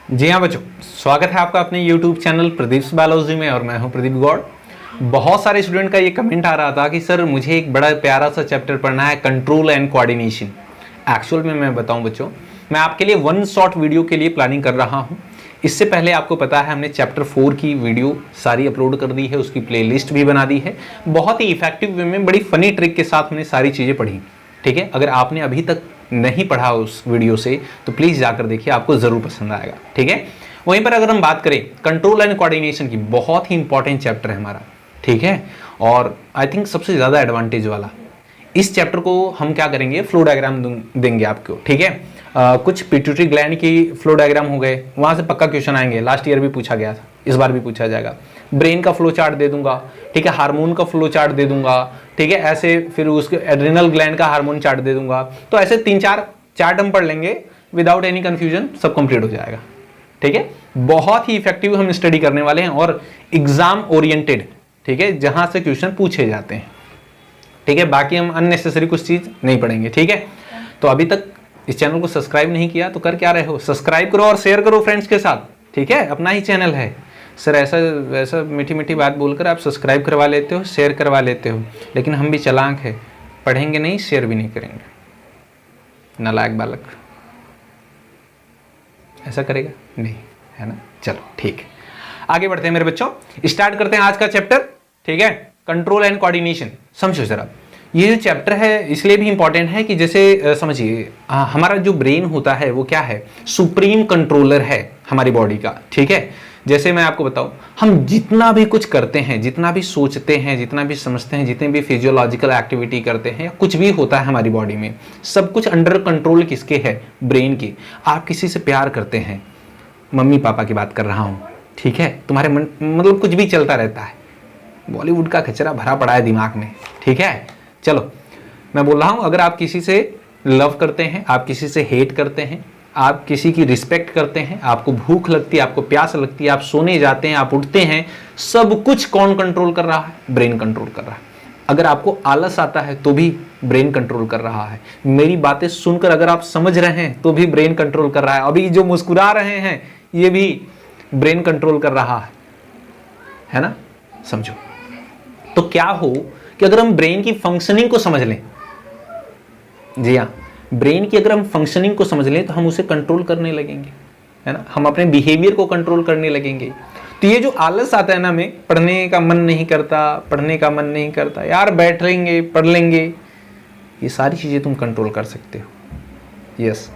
जी हाँ बच्चों, स्वागत है आपका अपने YouTube चैनल प्रदीप बायोलॉजी में और मैं हूं प्रदीप गौड़। बहुत सारे स्टूडेंट का ये कमेंट आ रहा था कि सर मुझे एक बड़ा प्यारा सा चैप्टर पढ़ना है, कंट्रोल एंड कोऑर्डिनेशन। एक्चुअल में मैं बताऊं बच्चों, मैं आपके लिए वन शॉट वीडियो के लिए प्लानिंग कर रहा हूँ। इससे पहले आपको पता है हमने चैप्टर 4 की वीडियो सारी अपलोड कर दी है, उसकी प्लेलिस्ट भी बना दी है। बहुत ही इफेक्टिव वे में बड़ी फनी ट्रिक के साथ हमने सारी चीज़ें पढ़ी। ठीक है, अगर आपने अभी तक नहीं पढ़ा उस वीडियो से तो प्लीज़ जाकर देखिए, आपको ज़रूर पसंद आएगा। ठीक है, वहीं पर अगर हम बात करें कंट्रोल एंड कोऑर्डिनेशन की, बहुत ही इंपॉर्टेंट चैप्टर है हमारा। ठीक है, और आई थिंक सबसे ज़्यादा एडवांटेज वाला। इस चैप्टर को हम क्या करेंगे, फ्लो डायग्राम देंगे आपको। ठीक है, कुछ पिट्यूटरी ग्लैंड की फ्लो डायग्राम हो गए, वहाँ से पक्का क्वेश्चन आएंगे। लास्ट ईयर भी पूछा गया था, इस बार भी पूछा जाएगा। ब्रेन का फ्लो चार्ट दे दूंगा, ठीक है, हार्मोन का फ्लो चार्ट दे दूंगा, ठीक है, ऐसे फिर उसके एड्रिनल ग्लैंड का हार्मोन चार्ट दे दूंगा। तो ऐसे 3-4 चार्ट हम पढ़ लेंगे, विदाउट एनी कंफ्यूजन सब कंप्लीट हो जाएगा। ठीक है, बहुत ही इफेक्टिव हम स्टडी करने वाले हैं और एग्जाम ओरिएंटेड। ठीक है, जहां से क्वेश्चन पूछे जाते हैं। ठीक है, बाकी हम अननेसेसरी कुछ चीज नहीं पढ़ेंगे। ठीक है, तो अभी तक इस चैनल को सब्सक्राइब नहीं किया तो कर क्या रहे हो, सब्सक्राइब करो और शेयर करो फ्रेंड्स के साथ। ठीक है, अपना ही चैनल है सर, ऐसा वैसा मीठी मीठी बात बोलकर आप सब्सक्राइब करवा लेते हो, शेयर करवा लेते हो, लेकिन हम भी चालाक है, पढ़ेंगे नहीं, शेयर भी नहीं करेंगे। नालायक बालक ऐसा करेगा नहीं, है ना। चलो ठीक है, आगे बढ़ते हैं मेरे बच्चों, स्टार्ट करते हैं आज का चैप्टर। ठीक है, कंट्रोल एंड कोऑर्डिनेशन। समझो जरा, ये जो चैप्टर है इसलिए भी इंपॉर्टेंट है कि जैसे समझिए हमारा जो ब्रेन होता है वो क्या है, सुप्रीम कंट्रोलर है हमारी बॉडी का। ठीक है, जैसे मैं आपको बताऊं, हम जितना भी कुछ करते हैं, जितना भी सोचते हैं, जितना भी समझते हैं, जितने भी फिजियोलॉजिकल एक्टिविटी करते हैं, कुछ भी होता है हमारी बॉडी में, सब कुछ अंडर कंट्रोल किसके है, ब्रेन की। आप किसी से प्यार करते हैं, मम्मी पापा की बात कर रहा हूं, ठीक है, तुम्हारे मन मतलब कुछ भी चलता रहता है, बॉलीवुड का कचरा भरा पड़ा है दिमाग में। ठीक है, चलो मैं बोल रहा हूं, अगर आप किसी से लव करते हैं, आप किसी से हेट करते हैं, आप किसी की रिस्पेक्ट करते हैं, आपको भूख लगती है, आपको प्यास लगती है, आप सोने जाते हैं, आप उठते हैं, सब कुछ कौन कंट्रोल कर रहा है, ब्रेन कंट्रोल कर रहा है। अगर आपको आलस आता है तो भी ब्रेन कंट्रोल कर रहा है। मेरी बातें सुनकर अगर आप समझ रहे हैं तो भी ब्रेन कंट्रोल कर रहा है। अभी जो मुस्कुरा रहे हैं ये भी ब्रेन कंट्रोल कर रहा है ना। समझो, तो क्या हो कि अगर हम ब्रेन की फंक्शनिंग को समझ लें, जी हाँ, ब्रेन की अगर हम फंक्शनिंग को समझ लें तो हम उसे कंट्रोल करने लगेंगे, है ना, हम अपने बिहेवियर को कंट्रोल करने लगेंगे। तो ये जो आलस आता है ना, हमें पढ़ने का मन नहीं करता, पढ़ने का मन नहीं करता, यार बैठ लेंगे पढ़ लेंगे, ये सारी चीजें तुम कंट्रोल कर सकते हो। Yes,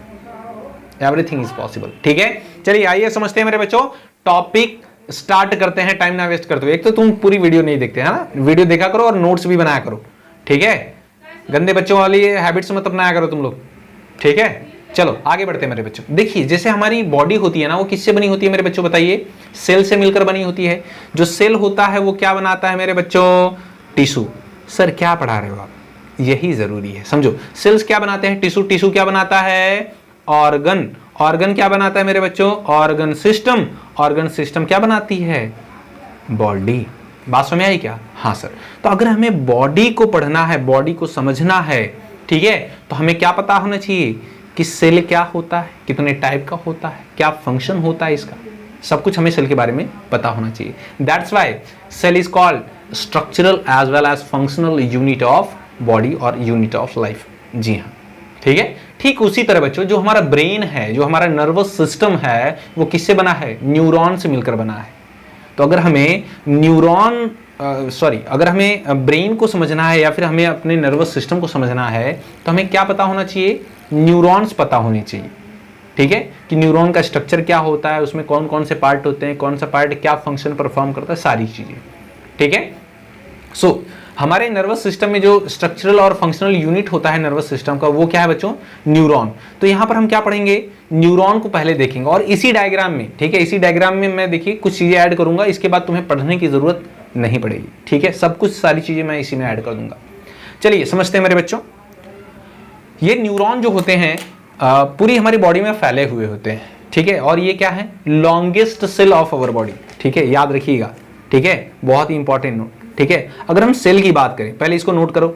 everything is possible. ठीक है, चलिए आइए समझते हैं मेरे बच्चों, टॉपिक स्टार्ट करते हैं, टाइम ना वेस्ट करते हुए। एक तो तुम पूरी वीडियो नहीं देखते, है ना, वीडियो देखा करो और नोट्स भी बनाया करो। ठीक है, गंदे बच्चों वाली हैबिट्स मत अपनाया करो तुम लोग। ठीक है, चलो आगे बढ़ते हैं मेरे बच्चों। देखिए, जैसे हमारी बॉडी होती है ना, वो किससे बनी होती है मेरे बच्चों, बताइए, सेल से मिलकर बनी होती है। जो सेल होता है वो क्या बनाता है मेरे बच्चों, टिश्यू। सर क्या पढ़ा रहे हो आप, यही जरूरी है, समझो। सेल्स क्या बनाते हैं, टिश्यू। टिश्यू क्या बनाता है, ऑर्गन। ऑर्गन क्या बनाता है मेरे बच्चों, ऑर्गन सिस्टम। ऑर्गन सिस्टम क्या बनाती है, बॉडी। बात समझ आई क्या, हाँ सर। तो अगर हमें बॉडी को पढ़ना है, बॉडी को समझना है, ठीक है, तो हमें क्या पता होना चाहिए कि सेल क्या होता है, कितने टाइप का होता है, क्या फंक्शन होता है इसका, सब कुछ हमें सेल के बारे में पता होना चाहिए। That's why cell is called structural as well as functional unit of body और यूनिट ऑफ लाइफ। जी हाँ, ठीक है। ठीक उसी तरह बच्चों, जो हमारा ब्रेन है, जो हमारा नर्वस सिस्टम है, वो किससे बना है, न्यूरॉन से मिलकर बना है। तो अगर हमें अगर हमें ब्रेन को समझना है या फिर हमें अपने नर्वस सिस्टम को समझना है तो हमें क्या पता होना चाहिए, न्यूरॉन्स पता होने चाहिए। ठीक है, कि न्यूरॉन का स्ट्रक्चर क्या होता है, उसमें कौन कौन से पार्ट होते हैं, कौन सा पार्ट क्या फंक्शन परफॉर्म करता है, सारी चीजें। ठीक है, सो हमारे नर्वस सिस्टम में जो स्ट्रक्चरल और फंक्शनल यूनिट होता है नर्वस सिस्टम का, वो क्या है बच्चों, न्यूरॉन। तो यहां पर हम क्या पढ़ेंगे, न्यूरॉन को पहले देखेंगे और इसी डायग्राम में, ठीक है, इसी डायग्राम में मैं देखिए कुछ चीजें ऐड करूंगा, इसके बाद तुम्हें पढ़ने की जरूरत नहीं पड़ेगी। ठीक है, सब कुछ सारी चीजें मैं इसी में ऐड कर दूंगा। चलिए समझते हैं मेरे बच्चों। ये न्यूरॉन जो होते हैं पूरी हमारी बॉडी में फैले हुए होते हैं। ठीक है, और ये क्या है, longest cell of our body. ठीक है, याद रखिएगा। ठीक है, बहुत ही इंपॉर्टेंट नोट। ठीक है, अगर हम सेल की बात करें, पहले इसको नोट करो।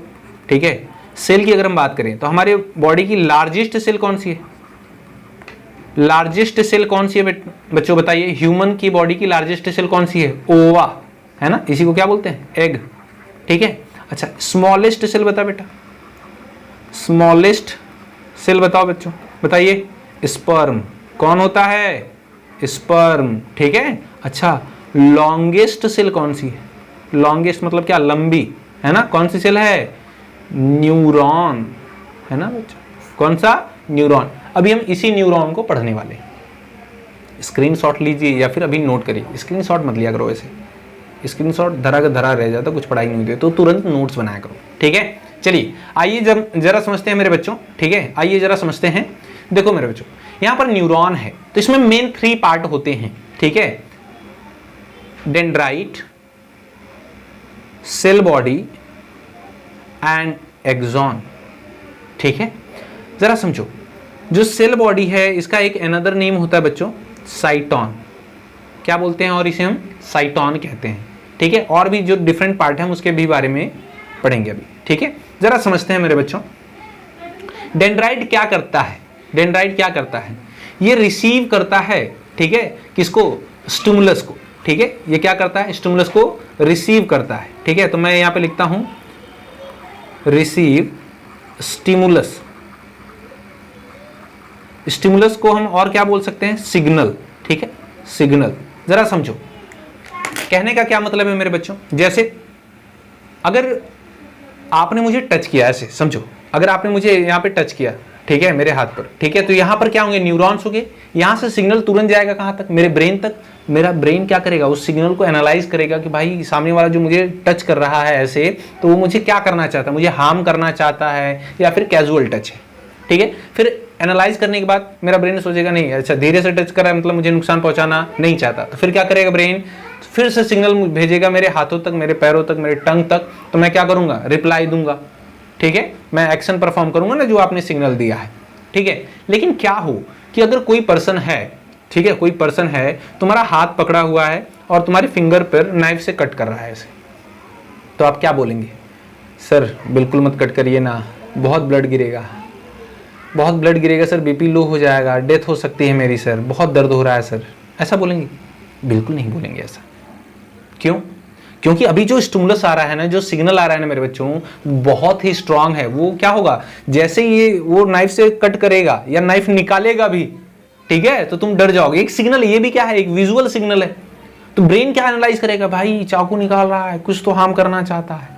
ठीक है, सेल की अगर हम बात करें तो हमारे बॉडी की लार्जेस्ट सेल कौन सी है, लार्जेस्ट सेल कौन सी है बच्चों बताइए, ह्यूमन की बॉडी की लार्जेस्ट सेल कौन सी है, ओवा, है ना, इसी को क्या बोलते हैं, एग, ठीक है। अच्छा स्मॉलेस्ट सेल बता बेटा, स्मॉलेस्ट सेल बताओ बच्चों, बताइए, स्पर्म, कौन होता है, स्पर्म, ठीक है। अच्छा लॉन्गेस्ट सेल कौन सी है, लॉन्गेस्ट मतलब क्या, लंबी, है ना, कौन सी सेल है, न्यूरॉन, है ना बच्चों, कौन सा, न्यूरॉन। अभी हम इसी न्यूरॉन को पढ़ने वाले हैं, स्क्रीनशॉट लीजिए या फिर अभी नोट करिए, स्क्रीनशॉट मत लिया करो, ऐसे स्क्रीनशॉट धरा का धरा रह जाता, कुछ पढ़ाई नहीं होती, तो तुरंत नोट्स बनाया करो, ठीक है। चलिए आइए जरा समझते हैं मेरे बच्चों, ठीक है, आइए जरा समझते हैं। देखो मेरे बच्चों यहाँ पर न्यूरॉन है, तो इसमें मेन 3 पार्ट होते हैं, ठीक है, dendrite, cell body and axon, ठीक है। जरा समझो, जो सेल बॉडी है इसका एक अनदर नेम होता है बच्चों, साइटोन, क्या बोलते हैं, और इसे हम साइटोन कहते हैं, ठीक है। और भी जो डिफरेंट पार्ट है हम उसके भी बारे में पढ़ेंगे अभी, ठीक है। जरा समझते हैं मेरे बच्चों, डेंड्राइट क्या करता है, डेंड्राइट क्या करता है, ये रिसीव करता है, ठीक है, किसको, स्टिमुलस को, ठीक है, ये क्या करता है, स्टिमुलस को रिसीव करता है, ठीक है। तो मैं यहां पे लिखता हूं रिसीव स्टिमुलस, स्टिमुलस को हम और क्या बोल सकते हैं, सिग्नल, ठीक है, सिग्नल। जरा समझो कहने का क्या मतलब है मेरे बच्चों, जैसे अगर आपने मुझे टच किया, ऐसे समझो, अगर आपने मुझे यहाँ पे टच किया, ठीक है, मेरे हाथ पर, ठीक है, तो यहाँ पर क्या होंगे, न्यूरॉन्स होंगे, यहाँ से सिग्नल तुरंत जाएगा कहाँ तक, मेरे ब्रेन तक। मेरा ब्रेन क्या करेगा, उस सिग्नल को एनालाइज करेगा कि भाई सामने वाला जो मुझे टच कर रहा है ऐसे, तो वो मुझे क्या करना चाहता है, मुझे हार्म करना चाहता है या फिर कैजुअल टच है, ठीक है। फिर एनालाइज करने के बाद मेरा ब्रेन सोचेगा नहीं, अच्छा धीरे से टच कर रहा है मतलब मुझे नुकसान पहुंचाना नहीं चाहता, तो फिर क्या करेगा ब्रेन, फिर से सिग्नल भेजेगा मेरे हाथों तक, मेरे पैरों तक, मेरे टंग तक, तो मैं क्या करूंगा, रिप्लाई दूंगा, ठीक है, मैं एक्शन परफॉर्म करूंगा ना जो आपने सिग्नल दिया है, ठीक है। लेकिन क्या हो कि अगर कोई पर्सन है, ठीक है, कोई पर्सन है, तुम्हारा हाथ पकड़ा हुआ है और तुम्हारे फिंगर पर नाइफ से कट कर रहा है ऐसे, तो आप क्या बोलेंगे, सर बिल्कुल मत कट करिए ना, बहुत ब्लड गिरेगा, बहुत ब्लड गिरेगा सर, बीपी लो हो जाएगा, डेथ हो सकती है मेरी सर, बहुत दर्द हो रहा है सर, ऐसा बोलेंगे, बिल्कुल नहीं बोलेंगे ऐसा। क्यों, क्योंकि अभी जो स्टिमुलस आ रहा है ना, जो सिग्नल आ रहा है ना मेरे बच्चों, बहुत ही स्ट्रांग है। वो क्या होगा, जैसे ये वो नाइफ से कट करेगा या नाइफ निकालेगा भी, ठीक है, तो तुम डर जाओगे। एक सिग्नल, ये भी क्या है, एक विजुअल सिग्नल है, तो ब्रेन क्या एनालाइज करेगा, भाई चाकू निकाल रहा है, कुछ तो हार्म करना चाहता है,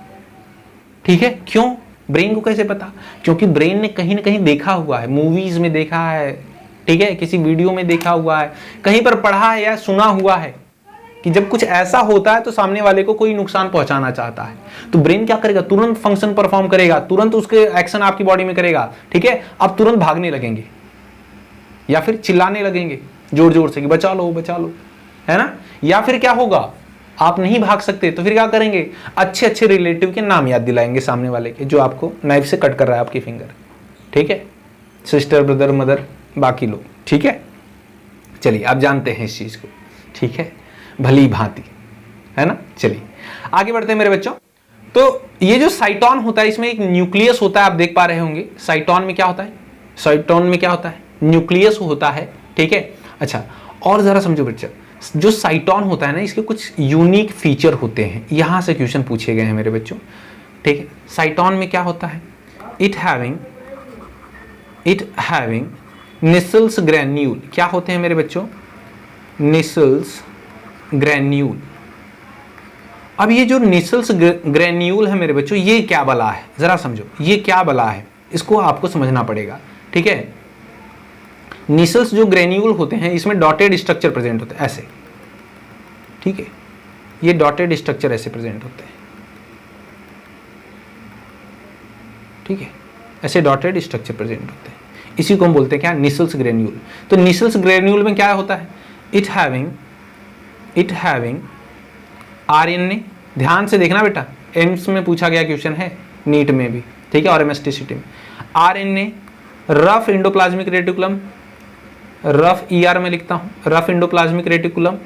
ठीक है। क्यों, ब्रेन को कैसे पता, क्योंकि ब्रेन ने कहीं ना कहीं देखा हुआ है, मूवीज में देखा है, ठीक है, किसी वीडियो में देखा हुआ है, कहीं पर पढ़ा है या सुना हुआ है कि जब कुछ ऐसा होता है तो सामने वाले को कोई नुकसान पहुंचाना चाहता है, तो ब्रेन क्या करेगा, तुरंत फंक्शन परफॉर्म करेगा, तुरंत उसके एक्शन आपकी बॉडी में करेगा, ठीक है। आप तुरंत भागने लगेंगे या फिर चिल्लाने लगेंगे जोर जोर से कि बचा लो, है ना। या फिर क्या होगा, आप नहीं भाग सकते तो फिर क्या करेंगे, अच्छे अच्छे रिलेटिव के नाम याद दिलाएंगे सामने वाले के, जो आपको नाइफ से कट कर रहा है आपकी फिंगर, ठीक है, सिस्टर, ब्रदर, मदर, बाकी लोग, ठीक है। चलिए आप जानते हैं इस चीज को, ठीक है, भली भांति, है ना। चलिए आगे बढ़ते हैं मेरे बच्चों। तो ये जो साइटोन होता है, इसमें एक न्यूक्लियस होता है, आप देख पा रहे होंगे। साइटोन में क्या होता है, साइटोन में क्या होता है, न्यूक्लियस होता है, ठीक है। अच्छा और जरा समझो बच्चा, जो साइटोन होता है ना, इसके कुछ यूनिक फीचर होते हैं, यहां से क्वेश्चन पूछे गए हैं मेरे बच्चों, ठीक है। साइटोन में क्या होता है, इट हैविंग निसल्स ग्रैन्यूल, क्या होते हैं मेरे बच्चों, निसल्स ग्रैन्यूल। अब ये जो निसल्स ग्रैन्यूल है मेरे बच्चों, ये क्या बला है, जरा समझो, ये क्या बला है, इसको आपको समझना पड़ेगा, ठीक है। निसल्स जो ग्रैन्यूल होते हैं, इसमें डॉटेड स्ट्रक्चर प्रेजेंट होते हैं ऐसे, ठीक है, ये डॉटेड स्ट्रक्चर ऐसे प्रेजेंट होते हैं, ठीक है, ऐसे डॉटेड स्ट्रक्चर प्रेजेंट होते हैं, इसी को हम बोलते हैं क्या, निसल्स ग्रैन्यूल। तो निसल्स ग्रैन्यूल में क्या होता है, इट हैविंग आरएनए, ध्यान से देखना बेटा, एम्स में पूछा गया क्वेश्चन है, नीट में भी, ठीक है, और एमएसटीसीटी में। RNA, rough endoplasmic reticulum, rough ER में लिखता हूं, रफ एंडोप्लाज्मिक रेटिकुलम,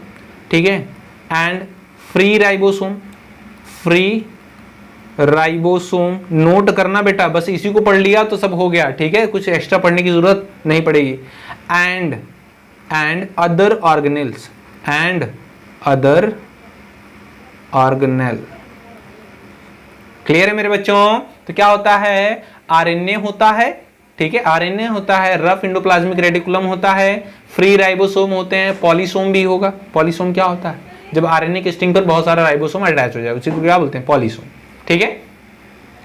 ठीक है, एंड फ्री राइबोसोम, नोट करना बेटा, बस इसी को पढ़ लिया तो सब हो गया, ठीक है, कुछ एक्स्ट्रा पढ़ने की जरूरत नहीं पड़ेगी। And and other organelles and other organelle. Clear है मेरे बच्चों? तो क्या होता है, आरएनए होता है, ठीक है, आरएनए होता है, रफ एंडोप्लाज्मिक रेटिकुलम होता है, फ्री राइबोसोम होते हैं, पॉलीसोम भी होगा। पॉलीसोम क्या होता है, जब आरएनए के स्ट्रिंग पर बहुत सारा राइबोसोम अटैच हो जाए उसी को क्या बोलते हैं, पॉलीसोम, ठीक है।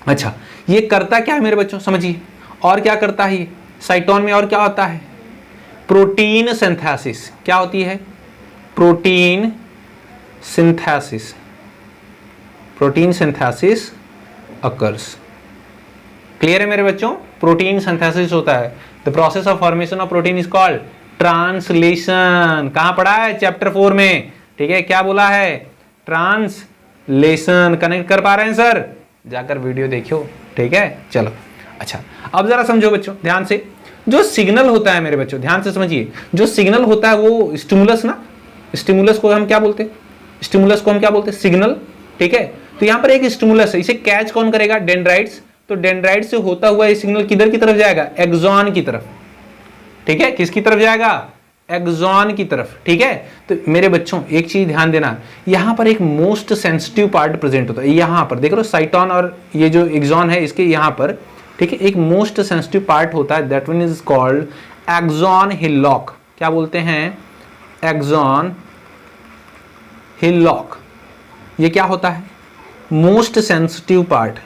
अच्छा, ये करता क्या है मेरे बच्चों, समझिए, और क्या करता है ये साइटोन में, और क्या होता है, प्रोटीन सिंथेसिस। क्या होती है, protein synthesis, protein synthesis occurs. Clear है मेरे बच्चों? प्रोटीन सिंथेसिस होता है। The process of formation of protein is called translation. कहां पढ़ा है, चैप्टर 4 में, ठीक है। क्या बोला है, ट्रांसलेशन। कनेक्ट कर पा रहे हैं सर? जाकर वीडियो देखियो, ठीक है। चलो अच्छा, अब जरा समझो बच्चों ध्यान से, जो सिग्नल होता है मेरे बच्चों ध्यान से समझिए, जो सिग्नल होता है वो स्टिमुलस ना, स्टिमुलस को हम क्या बोलते हैं, स्टिमुलस को हम क्या बोलते हैं, सिग्नल, ठीक है। तो यहाँ पर एक स्टिमुलस है, इसे कैच कौन करेगा, डेंड्राइट्स। तो डेंड्राइट से होता हुआ ये सिग्नल किधर की तरफ जाएगा, एक्सॉन की तरफ, ठीक है। किसकी तरफ जाएगा, एक्सॉन की तरफ, ठीक है। तो मेरे बच्चों एक चीज ध्यान देना, यहां पर एक मोस्ट सेंसिटिव पार्ट प्रेजेंट होता है, यहां पर देख रहे हो साइटोन और ये जो एक्सॉन है इसके यहां पर, ठीक है, एक मोस्ट सेंसिटिव पार्ट होता है, that one is called axon hillock. क्या बोलते हैं, एक्सॉन हिलॉक। ये क्या होता है, मोस्ट सेंसिटिव पार्ट,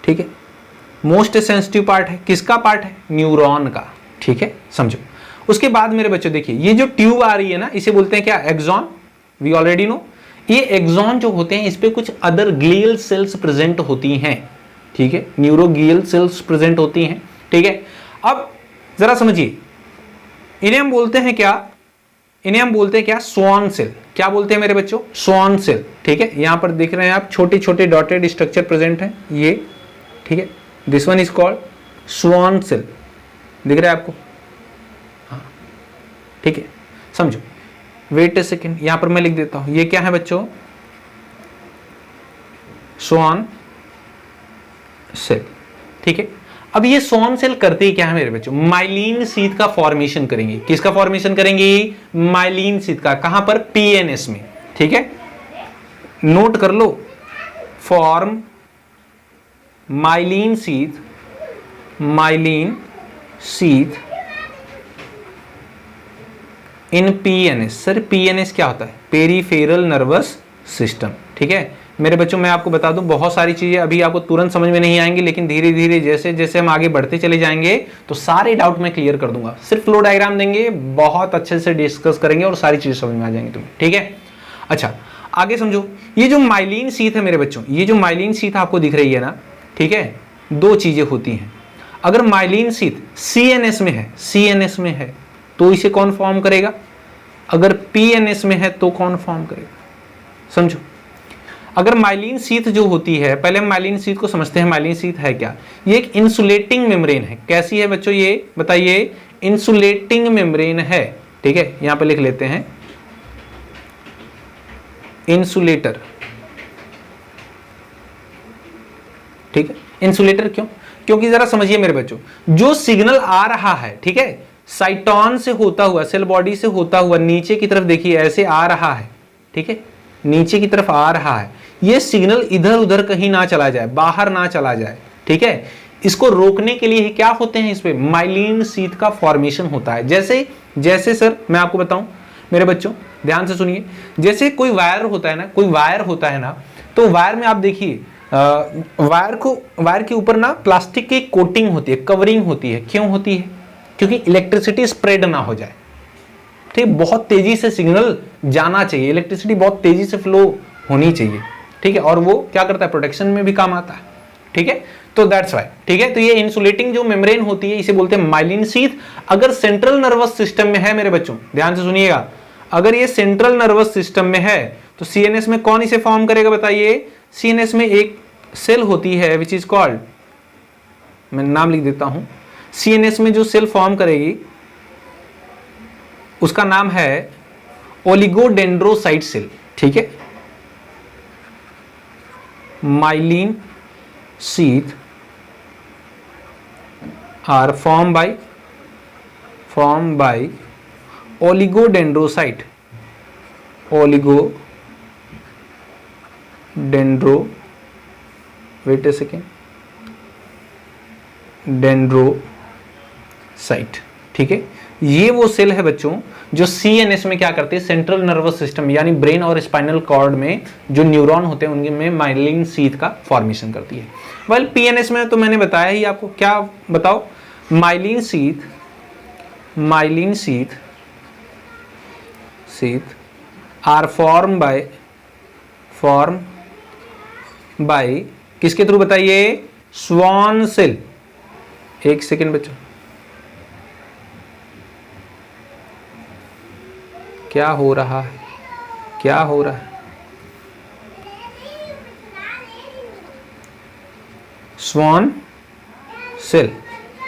ठीक है। मोस्ट सेंसिटिव पार्ट है, किसका पार्ट है, न्यूरॉन का, ठीक है, समझो। उसके बाद मेरे बच्चों देखिए, ये जो ट्यूब आ रही है ना, इसे बोलते हैं क्या, एक्सॉन। We already know. ये एक्सॉन जो होते हैं इस पे कुछ अदर ग्लियल सेल्स प्रेजेंट होती हैं, ठीक है, न्यूरोग्लियल सेल्स प्रेजेंट होती हैं, ठीक है। अब जरा समझिए, इन्हें हम बोलते हैं क्या, इन्हें हम बोलते हैं क्या, स्वान सेल। क्या बोलते हैं मेरे बच्चों, स्वान सेल, ठीक है। यहां पर दिख रहे हैं आप, छोटे छोटे डॉटेड स्ट्रक्चर प्रेजेंट है ये, ठीक है। This one is called Schwann cell, दिख रहा है आपको, हाँ, ठीक है, समझो। वेट ए सेकेंड, यहां पर मैं लिख देता हूं, ये क्या है बच्चों, स्वान सेल, ठीक है। अब ये स्वान सेल करते ही क्या है मेरे बच्चों, माइलिन शीथ का फॉर्मेशन करेंगे। किसका फॉर्मेशन करेंगे, माइलिन शीथ का। कहां पर, पीएनएस में, ठीक है। नोट कर लो, form myelin sheath, myelin sheath in PNS. Sir PNS क्या होता है, पेरिफेरल नर्वस सिस्टम, ठीक है। मेरे बच्चों मैं आपको बता दूं, बहुत सारी चीजें अभी आपको तुरंत समझ में नहीं आएंगी, लेकिन धीरे धीरे जैसे जैसे हम आगे बढ़ते चले जाएंगे तो सारे डाउट मैं क्लियर कर दूंगा। सिर्फ फ्लो डायग्राम देंगे, बहुत अच्छे से डिस्कस करेंगे और सारी चीजें समझ में आ जाएंगी तुम्हें, ठीक है। अच्छा आगे समझो, ये जो माइलिन शीथ है मेरे बच्चों, ये जो माइलिन शीथ आपको दिख रही है ना, ठीक है, दो चीजें होती हैं। अगर माइलिन शीथ सीएनएस में है, सीएनएस में है तो इसे कौन फॉर्म करेगा, अगर पीएनएस में है तो कौन फॉर्म करेगा, समझो। अगर माइलिन शीथ जो होती है, पहले हम माइलिन शीथ को समझते हैं। माइलिन शीथ है क्या, ये एक इंसुलेटिंग मेम्ब्रेन है। कैसी है बच्चों, ये बताइए, इंसुलेटिंग मेम्ब्रेन है, ठीक है। यहां पर लिख लेते हैं इंसुलेटर, ठीक है। इंसुलेटर क्यों, क्योंकि जरा समझिए मेरे बच्चों, जो सिग्नल आ रहा है, ठीक है, साइटोन से होता हुआ, सेल बॉडी से होता हुआ नीचे की तरफ देखिए ऐसे आ रहा है, ठीक है, नीचे की तरफ आ रहा है। ये सिग्नल इधर उधर कहीं ना चला जाए, बाहर ना चला जाए, ठीक है। इसको रोकने के लिए क्या होते हैं, इस पे माइलिन शीथ का फॉर्मेशन होता है। जैसे जैसे सर मैं आपको बताऊं मेरे बच्चों, ध्यान से सुनिए, जैसे कोई वायर होता है ना, कोई वायर होता है ना, तो वायर में आप देखिए, वायर के ऊपर ना प्लास्टिक की कोटिंग होती है, कवरिंग होती है। क्यों होती है, क्योंकि इलेक्ट्रिसिटी स्प्रेड ना हो जाए, ठीक। बहुत तेजी से सिग्नल जाना चाहिए, इलेक्ट्रिसिटी बहुत तेजी से फ्लो होनी चाहिए, ठीक है। और वो क्या करता है, प्रोटेक्शन में भी काम आता है, ठीक है। तो दैट्स व्हाई, ठीक है। तो ये इंसुलेटिंग जो मेम्ब्रेन होती है इसे बोलते हैं माइलिन शीथ। अगर सेंट्रल नर्वस सिस्टम में है मेरे बच्चों, ध्यान से सुनिएगा, अगर ये सेंट्रल नर्वस सिस्टम में है तो सीएनएस में कौन इसे फॉर्म करेगा, बताइए। सीएनएस में एक सेल होती है विच इज कॉल्ड, मैं नाम लिख देता हूं, सीएनएस में जो सेल फॉर्म करेगी उसका नाम है ओलिगोडेंड्रोसाइट सेल, ठीक है। Myelin sheath are form by oligodendrocyte, wait a second, dendrocyte. ठीक है, ये वो सेल है बच्चों जो सीएनएस में क्या करते हैं, सेंट्रल नर्वस सिस्टम यानी ब्रेन और स्पाइनल कॉर्ड में जो न्यूरॉन होते हैं उनमें माइलिन शीथ का फॉर्मेशन करती है। वेल पीएनएस में तो मैंने बताया ही आपको, क्या बताओ, myelin sheath are form by किसके थ्रू बताइए, स्वान सेल। एक सेकेंड बच्चों, क्या हो रहा है, स्वान सेल,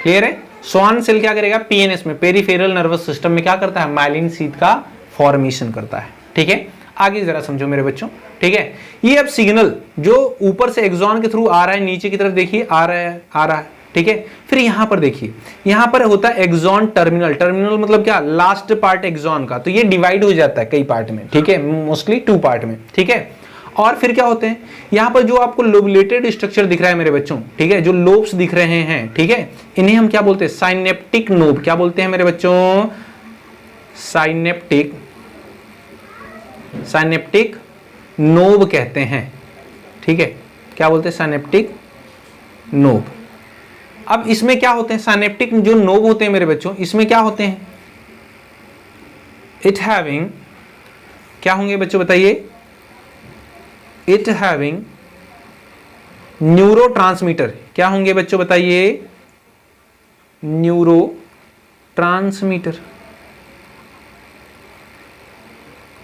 क्लियर है। स्वान सेल क्या करेगा, पीएनएस में, पेरिफेरल नर्वस सिस्टम में क्या करता है, माइलिन शीथ का फॉर्मेशन करता है। ठीक है, आगे जरा समझो मेरे बच्चों। ठीक है, ये अब सिग्नल जो ऊपर से एक्सॉन के थ्रू आ रहा है, नीचे की तरफ देखिए आ रहा है। ठीक है, फिर यहां पर देखिए, यहां पर होता है एक्सॉन टर्मिनल मतलब क्या, लास्ट पार्ट एक्सॉन का। तो ये डिवाइड हो जाता है कई पार्ट में, ठीक है, मोस्टली 2 पार्ट में। ठीक है, और फिर क्या होते हैं, यहां पर जो आपको लोबुलेटेड स्ट्रक्चर दिख रहा है मेरे बच्चों, ठीक है, जो लोब्स दिख रहे हैं, ठीक है, इन्हें हम क्या बोलते हैं, साइनेप्टिक नोब। क्या बोलते हैं मेरे बच्चों, साइनेप्टिक नोब कहते हैं। ठीक है, क्या बोलते हैं, साइनेप्टिक नोब। अब इसमें क्या होते हैं, साइनेप्टिक जो नोब होते हैं मेरे बच्चों, इसमें क्या होते हैं, इट हैविंग, क्या होंगे बच्चों बताइए, इट हैविंग न्यूरोट्रांसमीटर। क्या होंगे बच्चों बताइए, न्यूरोट्रांसमीटर।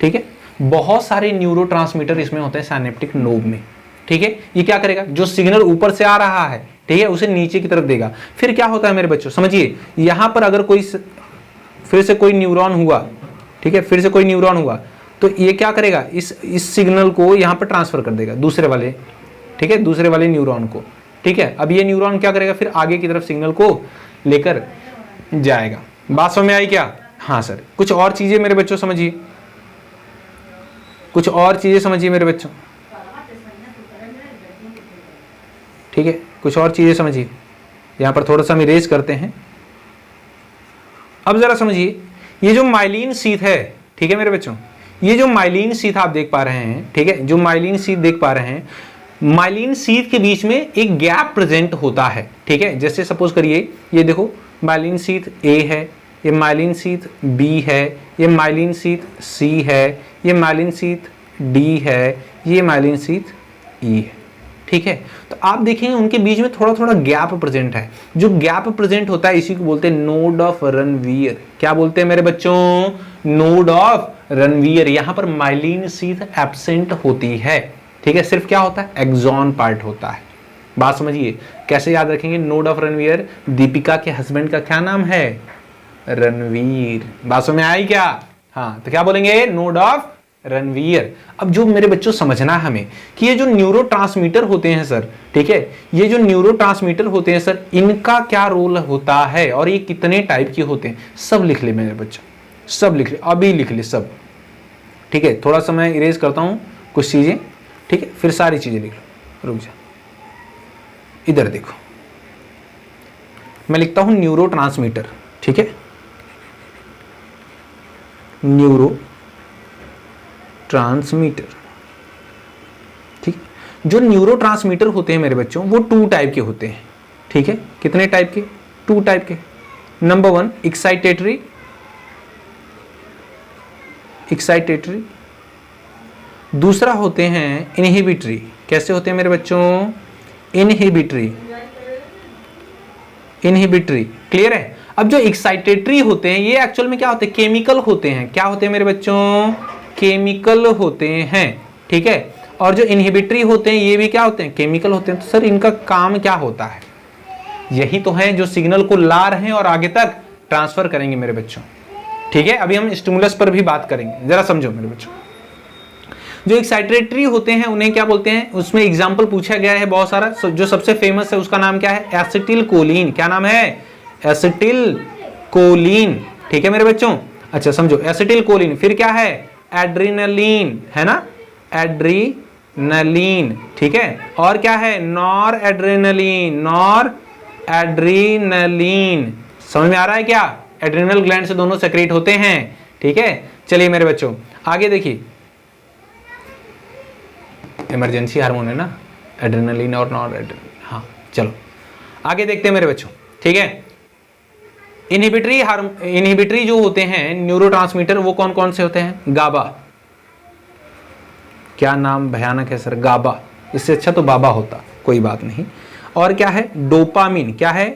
ठीक है, बहुत सारे न्यूरोट्रांसमीटर इसमें होते हैं साइनेप्टिक नोब में। ठीक है, ये क्या करेगा, जो सिग्नल ऊपर से आ रहा है, ठीक है, उसे नीचे की तरफ देगा। फिर क्या होता है मेरे बच्चों, समझिए, यहां पर अगर फिर से कोई न्यूरॉन हुआ, ठीक है, फिर से कोई न्यूरॉन हुआ, तो ये क्या करेगा, इस सिग्नल को यहां पर ट्रांसफर कर देगा दूसरे वाले, ठीक है, दूसरे वाले न्यूरॉन को। ठीक है, अब ये न्यूरॉन क्या करेगा, फिर आगे की तरफ सिग्नल को लेकर जाएगा। बात समझ में आई क्या? हाँ सर, कुछ और चीजें मेरे बच्चों समझिए, कुछ और चीजें समझिए मेरे बच्चों। ठीक है, कुछ और चीजें समझिए, यहां पर थोड़ा सा हम इरेज करते हैं। अब जरा समझिए, ये जो माइलिन शीथ है, ठीक है मेरे बच्चों, ये जो माइलिन शीथ आप देख पा रहे हैं, ठीक है, जो माइलिन शीथ देख पा रहे हैं, माइलिन शीथ के बीच में एक गैप प्रेजेंट होता है। ठीक है, जैसे सपोज करिए, ये देखो माइलिन शीथ ए है, ये माइलिन शीथ बी है, ये माइलिन शीथ सी है, ये माइलिन शीथ डी है, ये माइलिन शीथ ई है। ठीक है, तो आप देखेंगे उनके बीच में थोड़ा थोड़ा गैप प्रेजेंट है। जो गैप प्रेजेंट होता है इसी को बोलते हैं नोड ऑफ रनवियर। क्या बोलते हैं मेरे बच्चों, नोड ऑफ रनवियर। यहां पर माइलिन शीथ एब्सेंट होती है। ठीक है, सिर्फ क्या होता है, एक्सॉन पार्ट होता है। बात समझिए, कैसे याद रखेंगे, नोड ऑफ रनवियर, दीपिका के हस्बैंड का क्या नाम है, रणवीर। बात समझ में आई क्या? हाँ, तो क्या बोलेंगे, नोड ऑफ रणवीर। अब जो मेरे बच्चों समझना है हमें कि ये जो न्यूरोट्रांसमीटर होते हैं सर, ठीक है, ये जो न्यूरोट्रांसमीटर होते हैं सर, इनका क्या रोल होता है और ये कितने टाइप के होते हैं, सब लिख ले मेरे बच्चों, सब लिख ले, अभी लिख ले सब। ठीक है, थोड़ा सा मैं इरेज करता हूं कुछ चीजें, ठीक है, फिर सारी चीजें लिख लो। रुक जा, इधर देखो, मैं लिखता हूं न्यूरोट्रांसमीटर। ठीक है, न्यूरो ट्रांसमीटर। ठीक, जो न्यूरोट्रांसमीटर होते हैं मेरे बच्चों, वो 2 टाइप के होते हैं। ठीक है, कितने टाइप के, 2 टाइप के। नंबर 1 एक्साइटेटरी, दूसरा होते हैं इनहिबिटरी। कैसे होते हैं मेरे बच्चों, इनहिबिटरी। क्लियर है? अब जो एक्साइटेटरी होते हैं ये एक्चुअल में क्या होते हैं, केमिकल होते हैं। क्या होते हैं मेरे बच्चों, केमिकल होते हैं। ठीक है, और जो इनहिबिटरी होते हैं ये भी क्या होते हैं, केमिकल होते हैं। तो सर इनका काम क्या होता है, यही तो है जो सिग्नल को ला रहे हैं और आगे तक ट्रांसफर करेंगे मेरे बच्चों। ठीक है, अभी हम स्टिमुलस पर भी बात करेंगे, जरा समझो मेरे बच्चों। जो एक्साइटेटरी होते हैं उन्हें क्या बोलते हैं, उसमें एग्जाम्पल पूछा गया है बहुत सारा। जो सबसे फेमस है उसका नाम क्या है, एसिटिल कोलिन। क्या नाम है, एसिटिल कोलिन, ठीक है मेरे बच्चों। अच्छा समझो, एसिटिल कोलिन, फिर क्या है एड्रीनलिन, है ना, एड्रीनलिन, ठीक है। और क्या है नॉर एड्रेनलिन, नॉर एड्रीनलिन, समझ में आ रहा है क्या, एड्रिनल ग्लैंड से दोनों सेक्रेट होते हैं, ठीक है। चलिए मेरे बच्चों आगे देखिए, इमरजेंसी हार्मोन है ना एड्रेनलिन और नॉर एड्रेनलिन, हाँ चलो आगे देखते हैं मेरे बच्चों, ठीक है। इनहिबिटरी जो होते हैं न्यूरोट्रांसमीटर वो कौन कौन से होते हैं, गाबा, क्या नाम भयानक है सर, गाबा, इससे अच्छा तो बाबा होता, कोई बात नहीं। और क्या है डोपामिन, क्या है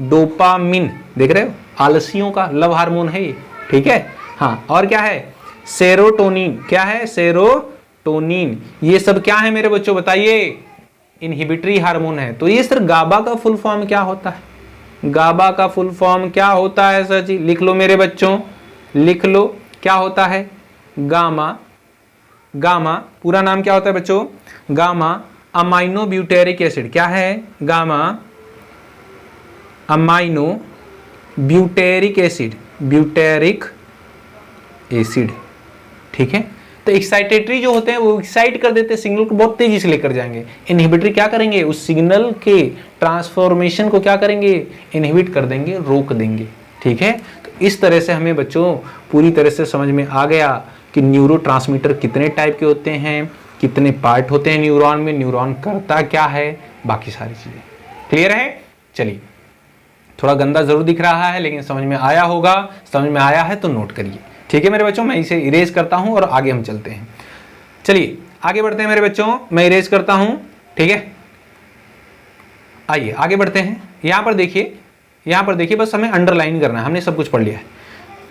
डोपामिन, देख रहे हो आलसियों का लव हार्मोन है ये, ठीक है। हाँ और क्या है सेरोटोनिन, क्या है सेरोटोनिन, ये सब क्या है मेरे बच्चों बताइए, इनहिबिटरी हार्मोन है। तो ये सर गाबा का फुल फॉर्म क्या होता है, गाबा का फुल फॉर्म क्या होता है सर जी, लिख लो मेरे बच्चों, लिख लो क्या होता है गामा, गामा पूरा नाम क्या होता है बच्चों, गामा अमाइनो ब्यूटेरिक एसिड, क्या है gamma amino butyric acid, butyric acid, ठीक है। तो एक्साइटेटरी जो होते हैं वो एक्साइट कर देते हैं, सिग्नल को बहुत तेजी से लेकर जाएंगे। इनहिबिटरी क्या करेंगे, उस सिग्नल के ट्रांसफॉर्मेशन को क्या करेंगे, इनहिबिट कर देंगे, रोक देंगे, ठीक है। तो इस तरह से हमें बच्चों पूरी तरह से समझ में आ गया कि न्यूरोट्रांसमीटर कितने टाइप के होते हैं, कितने पार्ट होते हैं न्यूरॉन में, न्यूरॉन करता क्या है, बाकी सारी चीजें क्लियर है। चलिए थोड़ा गंदा जरूर दिख रहा है लेकिन समझ में आया होगा, समझ में आया है तो नोट करिए, ठीक है मेरे बच्चों। मैं इसे इरेज करता हूं और आगे हम चलते हैं, चलिए आगे बढ़ते हैं मेरे बच्चों, मैं इरेज करता हूं, ठीक है। आइए आगे बढ़ते हैं, यहां पर देखिए, यहां पर देखिए, बस हमें अंडरलाइन करना है, हमने सब कुछ पढ़ लिया है।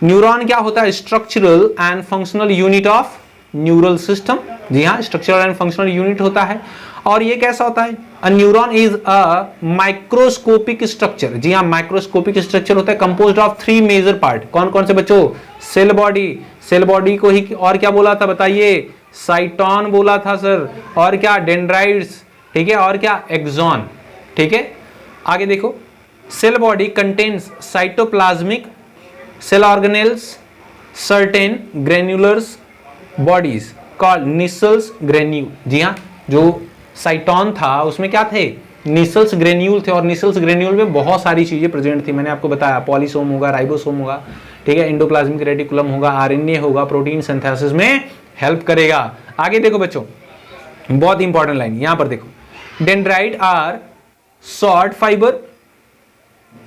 न्यूरॉन क्या होता है, structural and functional unit of neural system, जी हाँ स्ट्रक्चरल एंड फंक्शनल यूनिट होता है। और ये कैसा होता है, a neuron is a microscopic structure, जी हाँ माइक्रोस्कोपिक स्ट्रक्चर होता है, कंपोज्ड ऑफ 3 मेजर पार्ट, कौन कौन से बच्चों, सेल बॉडी, सेल बॉडी को ही और क्या बोला था बताइए, साइटोन बोला था सर, और क्या डेंड्राइट्स, ठीक है, और क्या एक्सॉन, ठीक है। आगे देखो, cell body contains cytoplasmic cell organelles, certain granulars bodies called Nissl's granule, जी हाँ जो साइटोन था उसमें क्या थे, निसल्स ग्रेन्यूल थे, और निसल्स ग्रेन्यूल में बहुत सारी चीजें प्रेजेंट थी, मैंने आपको बताया पॉलीसोम होगा, राइबोसोम होगा, ठीक है, एंडोप्लाज्मिक रेटिकुलम होगा, आरएनए होगा, प्रोटीन सिंथेसिस में हेल्प करेगा। आगे देखो बच्चों, बहुत इंपॉर्टेंट लाइन यहां पर देखो, dendrite are short fiber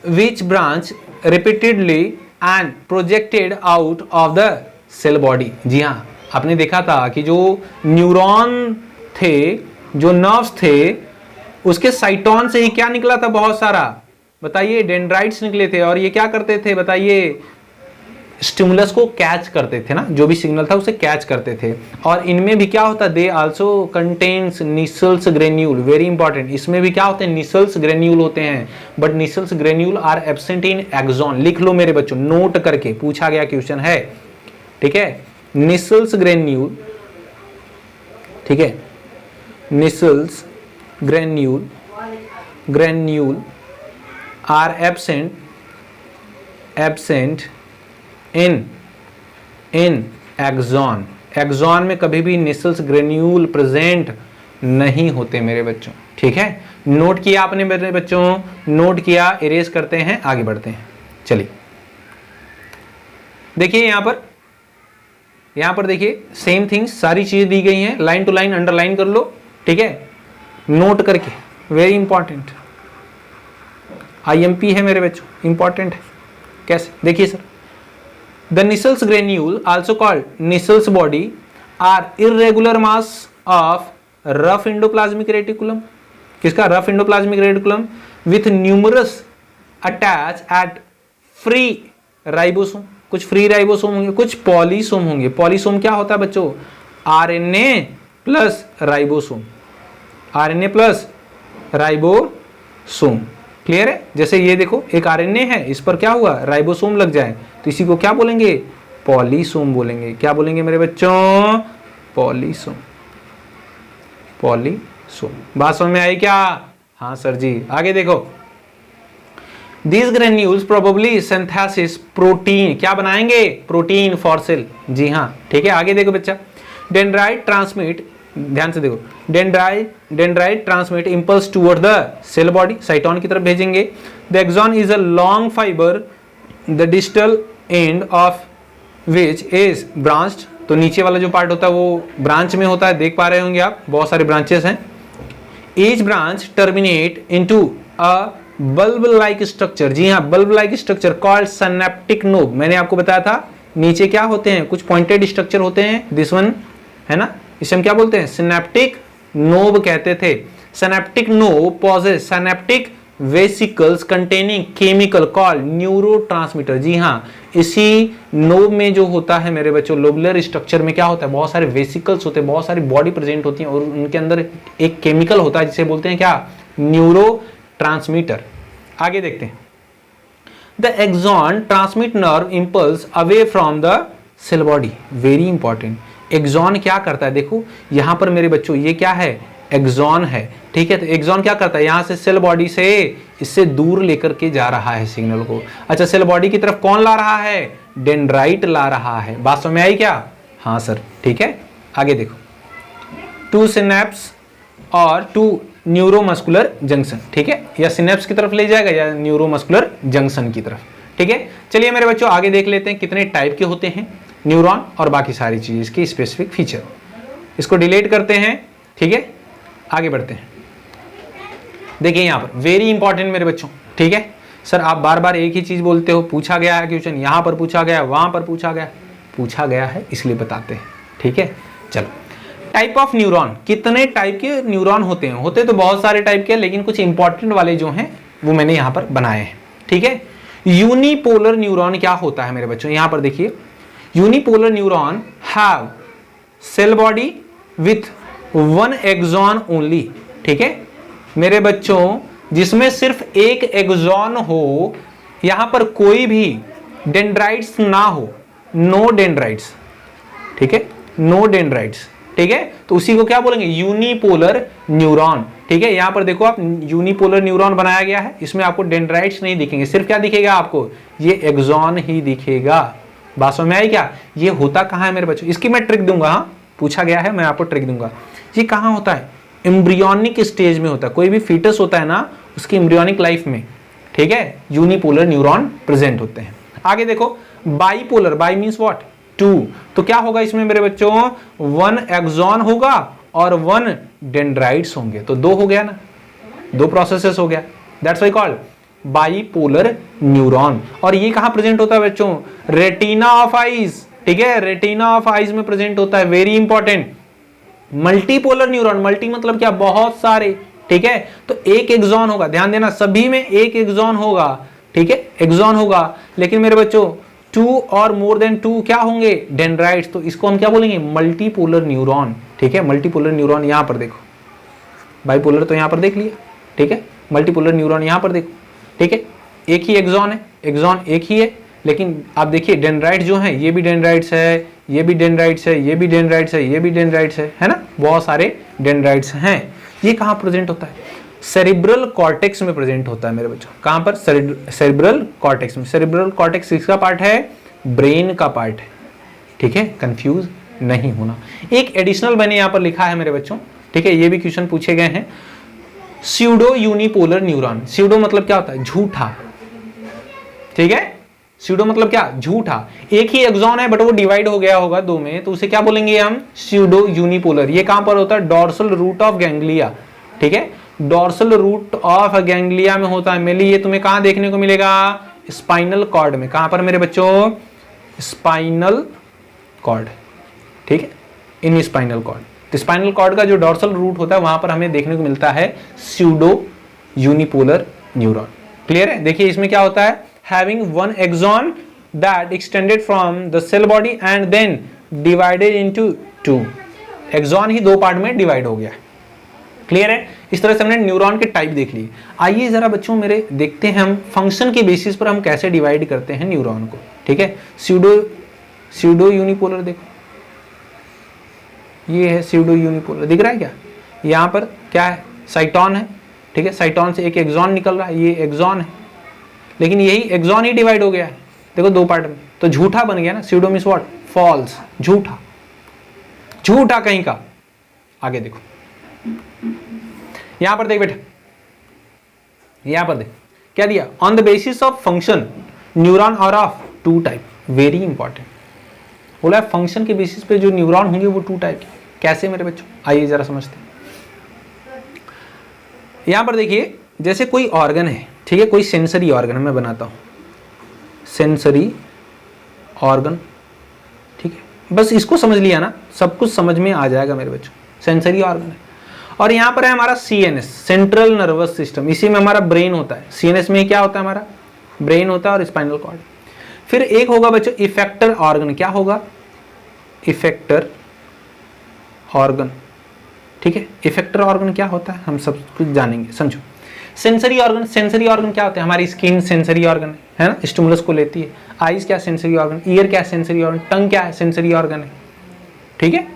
which branch repeatedly and projected out of the cell body, जी हाँ आपने देखा था कि जो न्यूरॉन थे, जो नर्व्स थे, उसके साइटोन से ही क्या निकला था बहुत सारा, बताइए डेंड्राइट्स निकले थे, और ये क्या करते थे बताइए, स्टिमुलस को कैच करते थे ना, जो भी सिग्नल था उसे कैच करते थे। और इनमें भी क्या होता है, they also contains Nissl's granule, very important, इसमें भी क्या होते हैं निसल्स ग्रेन्यूल होते हैं, but Nissl's granule are absent in axon, लिख लो मेरे बच्चों नोट करके, पूछा गया क्वेश्चन है, ठीक है, निसल्स ग्रेन्यूल, ठीक है, Nissl's granule, granule are absent in axon, axon में कभी भी निसल्स ग्रेन्यूल प्रेजेंट नहीं होते मेरे बच्चों, ठीक है। नोट किया आपने मेरे बच्चों, नोट किया, इरेज करते हैं, आगे बढ़ते हैं। चलिए देखिए यहां पर देखिए सेम थिंग्स, सारी चीजें दी गई हैं, लाइन टू लाइन अंडरलाइन कर लो, ठीक है, नोट करके, वेरी इंपॉर्टेंट, आईएमपी है मेरे बच्चों, इंपॉर्टेंट है। कैसे देखिए sir, the Nissl's granule also called Nissl's body are irregular mass of rough endoplasmic reticulum, किसका, rough endoplasmic reticulum with numerous attach at free ribosome, कुछ फ्री राइबोसोम होंगे, कुछ पॉलीसोम होंगे। पॉलीसोम क्या होता है बच्चों, RNA plus ribosome, RNA plus ribosome, clear है। जैसे ये देखो एक आरएनए है, इस पर क्या हुआ, राइबोसोम लग जाए तो इसी को क्या बोलेंगे, पॉलीसोम बोलेंगे, क्या बोलेंगे मेरे बच्चों, पॉलीसोम, पॉलीसोम। बात समझ में आई क्या, हाँ सर जी। आगे देखो, These granules probably synthesis protein, क्या बनाएंगे? Protein for sale. जी हाँ, ठीक है। आगे देखो बच्चा, डेंड्राइट ट्रांसमिट, ध्यान से देखो, dendrite transmit impulse toward the cell body, cyton की तरफ भेजेंगे। The axon is a long fibre, the distal end of which is branched, तो नीचे वाला जो पार्ट होता है वो ब्रांच में होता है, देख पा रहे होंगे आप, बहुत सारे ब्रांचेस हैं। Each branch terminate into a bulb like structure, जी हाँ, bulb like structure called synaptic knob. मैंने आपको बताया था नीचे क्या होते हैं, कुछ पॉइंटेड स्ट्रक्चर होते हैं, दिस वन है ना, इसे हम क्या बोलते हैं? सिनेप्टिक नोब कहते थे। Synaptic knob possess synaptic vesicles containing chemical called neurotransmitter. जी हाँ, इसी नोब में जो होता है मेरे बच्चों, लोबुलर स्ट्रक्चर में क्या होता है, बहुत सारे वेसिकल्स होते हैं, बहुत सारी बॉडी प्रेजेंट होती है और उनके अंदर एक केमिकल होता है जिसे बोलते हैं क्या? न्यूरोट्रांसमीटर। आगे देखते हैं, the axon transmit nerve impulse away from the cell body, very important. Axon क्या करता है, देखो यहां पर मेरे बच्चों ये क्या है? एक्सॉन है, ठीक है। तो एक्सॉन क्या करता है, यहां से सेल बॉडी से इससे दूर लेकर के जा रहा है सिग्नल को। अच्छा, सेल बॉडी की तरफ कौन ला रहा है? डेंड्राइट ला रहा है। बात समझ में आई क्या? हाँ सर, ठीक है। आगे देखो, टू सिनेप्स और टू न्यूरोमस्कुलर जंक्शन, ठीक है, या सिनेप्स की तरफ ले जाएगा या न्यूरोमस्कुलर जंक्शन की तरफ, ठीक है। चलिए मेरे बच्चों आगे देख लेते हैं कितने टाइप के होते हैं न्यूरॉन और बाकी सारी चीजें, इसकी स्पेसिफिक फीचर। इसको डिलीट करते हैं, ठीक है, आगे बढ़ते हैं। देखिए यहां पर वेरी इंपॉर्टेंट मेरे बच्चों, ठीक है। सर आप बार बार एक ही चीज बोलते हो, पूछा गया है क्वेश्चन, यहां पर पूछा गया, वहां पर पूछा गया है, इसलिए बताते हैं, ठीक है। चलो, टाइप ऑफ न्यूरॉन, कितने टाइप के न्यूरॉन होते हैं? होते तो बहुत सारे टाइप के, लेकिन कुछ इंपॉर्टेंट वाले जो हैं वो मैंने यहां पर बनाए हैं, ठीक है। यूनिपोलर न्यूरॉन क्या होता है मेरे बच्चों? यहां पर देखिए, unipolar neuron have cell body with one axon only, ठीक है मेरे बच्चों, जिसमें सिर्फ एक एक्सॉन हो, यहां पर कोई भी डेंड्राइट्स ना हो, नो डेंड्राइट्स, ठीक है, नो डेंड्राइट्स, ठीक है। तो उसी को क्या बोलेंगे? यूनिपोलर न्यूरॉन, ठीक है। यहां पर देखो आप, यूनिपोलर न्यूरॉन बनाया गया है, इसमें आपको डेंड्राइट्स नहीं दिखेंगे, सिर्फ क्या दिखेगा आपको? ये एक्सॉन ही दिखेगा। बात समझ में आई क्या? ये होता कहां है मेरे बच्चों? इसकी मैं ट्रिक दूंगा, हाँ पूछा गया है, मैं आपको ट्रिक दूंगा। ये कहां होता है? एम्ब्रियोनिक स्टेज में होता है, कोई भी फीटस होता है ना, उसकी एम्ब्रियोनिक लाइफ में, ठीक है, यूनिपोलर न्यूरॉन प्रेजेंट होते हैं। आगे देखो, bipolar, bi means what? Two, तो क्या होगा इसमें मेरे बच्चों? वन एक्सॉन होगा और वन डेंड्राइट्स होंगे, तो दो हो गया ना, दो प्रोसेसेस हो गया, that's why called bipolar neuron. और ये कहां प्रेजेंट होता है बच्चों? रेटिना ऑफ आईज, ठीक है, रेटिना ऑफ आईज में प्रेजेंट होता है, very important. Multipolar neuron, multi मतलब क्या? बहुत सारे, ठीक है। तो एक एक्सॉन होगा, ध्यान देना, सभी में एक एक्सॉन होगा, ठीक है, एक्सॉन होगा, लेकिन मेरे बच्चों टू और मोर देन टू क्या होंगे? डेंड्राइट्स। तो इसको हम क्या बोलेंगे? मल्टीपोलर न्यूरॉन, ठीक है। मल्टीपोलर न्यूरॉन यहां पर देखो, बाइपोलर तो यहां पर देख लिया, ठीक है, मल्टीपोलर न्यूरॉन यहां पर देखो, ठीक है, एक ही एक्सॉन है, एक्सॉन एक ही है, लेकिन आप देखिए डेंड्राइट्स जो हैं, ये भी डेंड्राइट्स है, ये भी डेंड्राइट्स है, ये भी डेंड्राइट्स है, ये भी डेंड्राइट्स है ना, बहुत सारे डेंड्राइट्स हैं। ये कहां प्रेजेंट होता है? सेरिब्रल कॉर्टेक्स में प्रेजेंट होता है मेरे बच्चों। कहां पर? सेरिब्रल कॉर्टेक्स में। सेरिब्रल कॉर्टेक्स किसका पार्ट है? ब्रेन का पार्ट है, ठीक है, कंफ्यूज नहीं होना। एक एडिशनल मैंने यहां पर लिखा है मेरे बच्चों, ठीक है, ये भी क्वेश्चन पूछे गए हैं। स्यूडो यूनिपोलर न्यूरॉन, स्यूडो मतलब क्या होता है? झूठा, ठीक है, स्यूडो मतलब क्या? झूठा। एक ही एक्सॉन है बट वो डिवाइड हो गया होगा दो में, तो उसे क्या बोलेंगे हम? Pseudo unipolar. ये कहां पर होता है? डॉर्सल रूट ऑफ गैंग्लिया, ठीक है, डॉर्सल रूट ऑफ गैंग्लिया में होता है मेनली। ये तुम्हें कहां देखने को मिलेगा? स्पाइनल कॉर्ड में। कहां पर मेरे बच्चों? स्पाइनल कॉर्ड, ठीक है, इन स्पाइनल कॉर्ड। तो स्पाइनल कॉर्ड का जो डॉर्सल रूट होता है वहां पर हमें देखने को मिलता है स्यूडो यूनिपोलर न्यूरॉन। क्लियर है? देखिए इसमें क्या होता है? having one axon that extended from the cell body and then divided into two, axon ही दो पार्ट में डिवाइड हो गया। क्लियर है? इस तरह से हमने न्यूरॉन के टाइप देख लिए। आइए जरा बच्चों मेरे देखते हैं हम फंक्शन के बेसिस पर हम कैसे डिवाइड करते हैं न्यूरॉन को, ठीक है। स्यूडो यूनिपोलर देखो, ये है स्यूडो यूनिपोलर, दिख रहा है क्या? यहां पर क्या है? साइटोन है, ठीक है, साइटोन से एक एक्सॉन निकल रहा है, ये एक्सॉन है, लेकिन यही एक्सॉन ही डिवाइड हो गया है, देखो 2 पार्ट में, तो झूठा बन गया ना, स्यूडो मीन्स व्हाट, फॉल्स, झूठा, झूठा कहीं का। आगे देखो, यहां पर देख बेटा, यहां पर देख क्या दिया, on the basis of function neuron are of 2 type, very important, बोला फंक्शन के बेसिस पे जो न्यूरॉन होंगे वो 2 टाइप के। कैसे मेरे बच्चों, आइए जरा समझते हैं। यहां पर देखिए, जैसे कोई ऑर्गन है, ठीक है, कोई सेंसरी ऑर्गन मैं बनाता हूं, सेंसरी ऑर्गन, ठीक है, बस इसको समझ लिया ना, सब कुछ समझ में आ जाएगा मेरे बच्चों। सेंसरी ऑर्गन है, और यहां पर है हमारा सीएनएस, सेंट्रल नर्वस सिस्टम, इसी में हमारा ब्रेन होता है। सीएनएस में क्या होता है, हमारा ब्रेन होता है और स्पाइनल कॉर्ड। फिर एक होगा बच्चों इफेक्टर ऑर्गन, क्या होगा, इफेक्टर ऑर्गन, ठीक है। इफेक्टर ऑर्गन क्या होता है हम सब कुछ जानेंगे, समझो। सेंसरी ऑर्गन, सेंसरी ऑर्गन क्या होते हैं, हमारी स्किन सेंसरी ऑर्गन है ना, स्टिमुलस को लेती है। आईज क्या सेंसरी ऑर्गन, ईयर क्या सेंसरी ऑर्गन, टंग क्या है सेंसरी ऑर्गन है, ठीक है।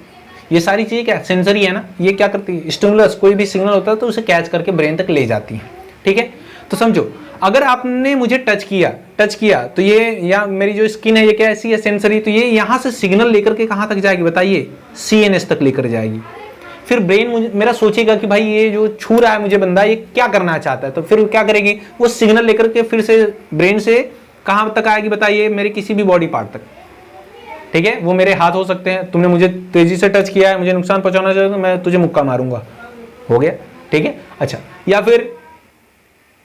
ये सारी चीजें क्या सेंसरी है ना, ये क्या करती है, स्टिमुलस, कोई भी सिग्नल होता है तो उसे कैच करके ब्रेन तक ले जाती है, ठीक है। तो समझो, अगर आपने मुझे टच किया तो ये, या मेरी जो स्किन है ये क्या ऐसी है, सेंसरी, तो ये यहां से सिग्नल लेकर के कहां तक जाएगी बताइए, सीएनएस तक लेकर जाएगी। फिर ब्रेन मेरा सोचेगा कि भाई ये जो छू रहा है मुझे बंदा, ये क्या करना चाहता है, तो फिर क्या करेगी, वो सिग्नल लेकर के फिर से ब्रेन से कहां तक आएगी बताइए, मेरे किसी भी बॉडी पार्ट तक, ठीक है। वो मेरे हाथ हो सकते हैं, तुमने मुझे तेजी से टच किया है, मुझे नुकसान पहुंचाना चाहते तो मैं तुझे मुक्का मारूंगा, हो गया, ठीक है। अच्छा, या फिर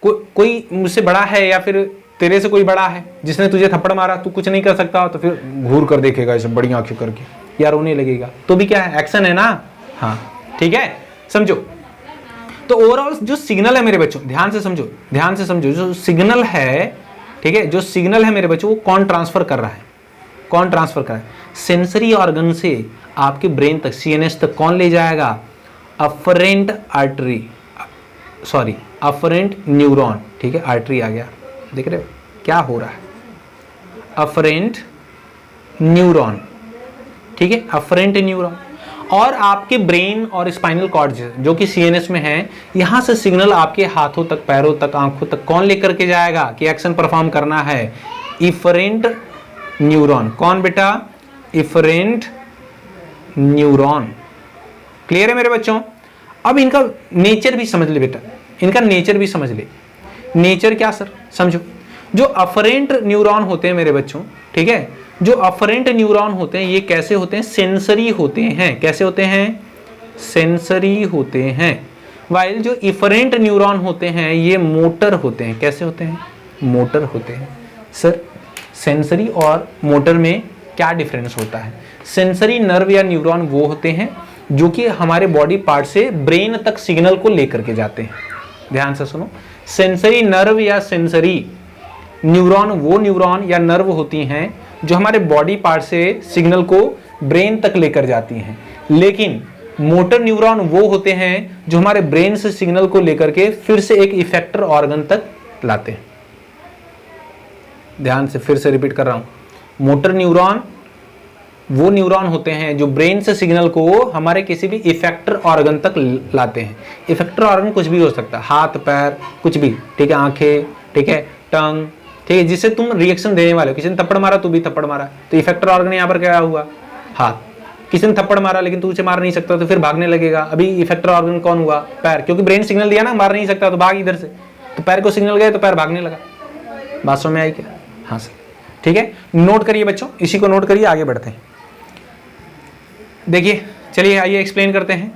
कोई मुझसे बड़ा है, या फिर तेरे से कोई बड़ा है जिसने तुझे थप्पड़ मारा, तू कुछ नहीं कर सकता, तो फिर घूर कर देखेगा ऐसे बड़ी आंखें करके, या रोने लगेगा, तो भी क्या है, एक्शन है ना, हाँ, ठीक है, समझो। तो ओवरऑल जो सिग्नल है मेरे बच्चों, ध्यान से समझो, ध्यान से समझो, जो सिग्नल है, ठीक है, जो सिग्नल है मेरे बच्चों, वो कौन ट्रांसफर कर रहा है, कौन ट्रांसफर कर रहा है, सेंसरी ऑर्गन से आपके ब्रेन तक, सीएनएस तक कौन ले जाएगा, afferent artery, sorry afferent neuron, ठीक है, आर्टरी आ गया, देख रहे हो क्या हो रहा है, अफरेंट न्यूरॉन, ठीक है, अफरेंट न्यूरॉन। और आपके ब्रेन और स्पाइनल कॉर्ड जो कि सीएनएस में है, यहां से सिग्नल आपके हाथों तक, पैरों तक, आंखों तक कौन लेकर के जाएगा कि एक्शन परफॉर्म करना है, इफरेंट न्यूरॉन। कौन बेटा, इफरेंट न्यूरॉन। क्लियर है मेरे बच्चों। अब इनका नेचर भी समझ ले बेटा, इनका नेचर भी समझ ले। नेचर क्या सर, समझो। जो अफरेंट न्यूरॉन होते हैं मेरे बच्चों, ठीक है, जो अफरेंट न्यूरॉन होते हैं ये कैसे होते हैं, सेंसरी होते हैं। कैसे होते हैं, सेंसरी होते हैं। वाइल जो इफरेंट न्यूरॉन होते हैं ये मोटर होते हैं। कैसे होते हैं, मोटर होते हैं। सर सेंसरी और मोटर में क्या डिफरेंस होता है। सेंसरी नर्व या न्यूरॉन वो होते हैं जो कि हमारे बॉडी पार्ट से ब्रेन तक सिग्नल को लेकर के जाते हैं। ध्यान से सुनो, सेंसरी नर्व या सेंसरी न्यूरॉन वो न्यूरॉन या नर्व होती हैं जो हमारे बॉडी पार्ट से सिग्नल को ब्रेन तक लेकर जाती हैं। लेकिन मोटर न्यूरॉन वो होते हैं जो हमारे ब्रेन से सिग्नल को लेकर के फिर से एक इफेक्टर ऑर्गन तक लाते हैं। ध्यान से फिर से रिपीट कर रहा हूं, मोटर न्यूरॉन वो न्यूरॉन होते हैं जो ब्रेन से सिग्नल को हमारे किसी भी इफेक्टर ऑर्गन तक लाते हैं। इफेक्टर ऑर्गन कुछ भी हो सकता है, हाथ पैर कुछ भी, ठीक है, आंखें, ठीक है, टंग, ठीक है, जिससे तुम रिएक्शन देने वाले हो। किसी ने थप्पड़ मारा, तू भी थप्पड़ मारा, तो इफेक्टर ऑर्गन यहाँ पर क्या हुआ, हाथ। किसी ने थप्पड़ मारा लेकिन तू उसे मार नहीं सकता तो फिर भागने लगेगा। अभी इफेक्टर ऑर्गन कौन हुआ, पैर, क्योंकि ब्रेन सिग्नल दिया ना मार नहीं सकता तो भाग इधर से, तो पैर को सिग्नल गए तो पैर भागने लगा। बात समझ में आई क्या, हाँ सर, ठीक है। नोट करिए बच्चों, इसी को नोट करिए, आगे बढ़ते हैं। देखिए, चलिए आइए एक्सप्लेन करते हैं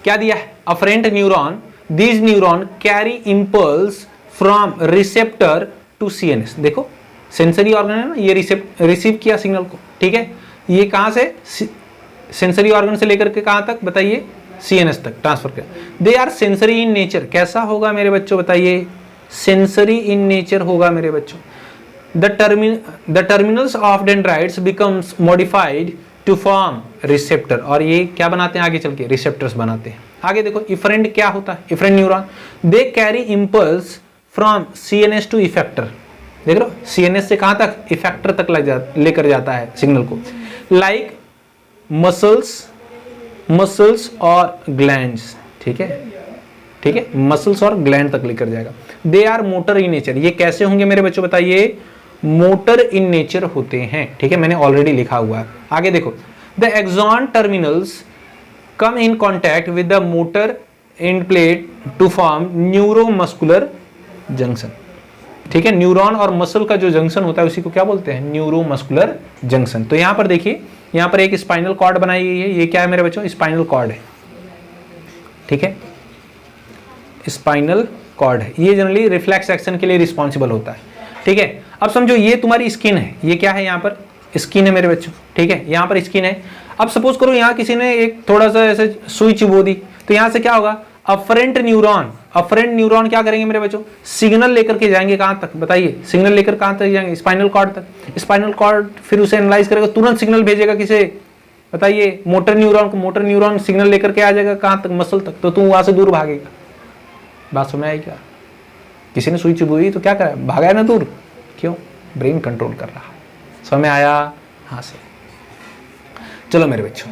क्या दिया है। Afferent neuron, these neuron carry impulse from receptor to CNS. देखो सेंसरी ऑर्गन है ना, ये रिसीव किया सिग्नल को, ठीक है, ये कहां से, सेंसरी ऑर्गन से लेकर के कहां तक बताइए, सीएनएस तक ट्रांसफर किया। They are sensory in nature. कैसा होगा मेरे बच्चों बताइए, सेंसरी इन नेचर होगा मेरे बच्चों। The terminals of dendrites becomes modified to form receptor, और ये क्या बनाते हैं आगे चल के, रिसेप्टर्स बनाते हैं। आगे देखो, इफरेंट क्या होता है, efferent neuron, they carry impulse from CNS to effector. देख रहे हो, सीएनएस से कहां तक, इफेक्टर तक लेकर जाता है सिग्नल को। लाइक मसल्स और ग्लैंड्स, ठीक है, ठीक है, मसल्स और ग्लैंड तक लेकर जाएगा। They are motor in nature, ये कैसे होंगे मेरे बच्चों बताइए, मोटर इन नेचर होते हैं, ठीक है, मैंने ऑलरेडी लिखा हुआ है। आगे देखो, the axon terminals come in contact with the motor end plate to form neuromuscular junction, ठीक है, न्यूरॉन और मसल का जो जंक्शन होता है उसी को क्या बोलते हैं, न्यूरोमस्कुलर जंक्शन। तो यहां पर देखिए, यहां पर एक स्पाइनल कॉर्ड बनाई गई है, ये क्या है मेरे बच्चों, स्पाइनल कॉर्ड है, ठीक है, स्पाइनल कॉर्ड है, ये जनरली रिफ्लेक्स एक्शन के लिए रिस्पॉन्सिबल होता है, ठीक है। अब समझो ये तुम्हारी स्किन है, ये क्या है, यहाँ पर स्किन है मेरे बच्चों, ठीक है, यहाँ पर स्किन है। अब सपोज करो यहाँ किसी ने एक थोड़ा सा ऐसे सुई चुबो दी, तो यहाँ से क्या होगा, अफरेंट न्यूरॉन क्या करेंगे मेरे बच्चों, सिग्नल लेकर के जाएंगे कहाँ तक बताइए, सिग्नल लेकर कहाँ तक जाएंगे, स्पाइनल कॉर्ड तक। स्पाइनल कॉर्ड फिर उसे एनालाइज करेगा, तुरंत सिग्नल भेजेगा किसे बताइए, मोटर न्यूरॉन को, मोटर न्यूरॉन सिग्नल लेकर के आ जाएगा कहाँ तक, मसल तक, तो तू वहां से दूर भागेगा। बात समझ आई क्या, किसी ने सुई चुबोई तो क्या करा, भागा है ना दूर, क्यों, ब्रेन कंट्रोल कर रहा। समझ में आया, हाँ से। चलो मेरे बच्चों,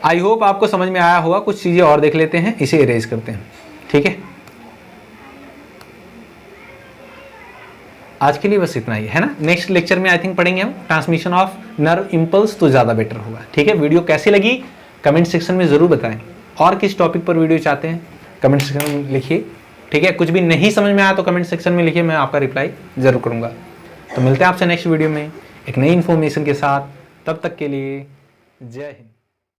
आई होप आपको समझ में आया होगा। कुछ चीजें और देख लेते हैं, इसे इरेज करते हैं, ठीक है। आज के लिए बस इतना ही है ना, नेक्स्ट लेक्चर में आई थिंक पढ़ेंगे हम ट्रांसमिशन ऑफ नर्व इंपल्स, तो ज्यादा बेटर होगा, ठीक है। वीडियो कैसी लगी कमेंट सेक्शन में जरूर बताएं, और किस टॉपिक पर वीडियो चाहते हैं कमेंट सेक्शन में लिखिए, ठीक है। कुछ भी नहीं समझ में आया तो कमेंट सेक्शन में लिखिए, मैं आपका रिप्लाई जरूर करूंगा। तो मिलते हैं आपसे नेक्स्ट वीडियो में एक नई इन्फॉर्मेशन के साथ, तब तक के लिए जय हिंद।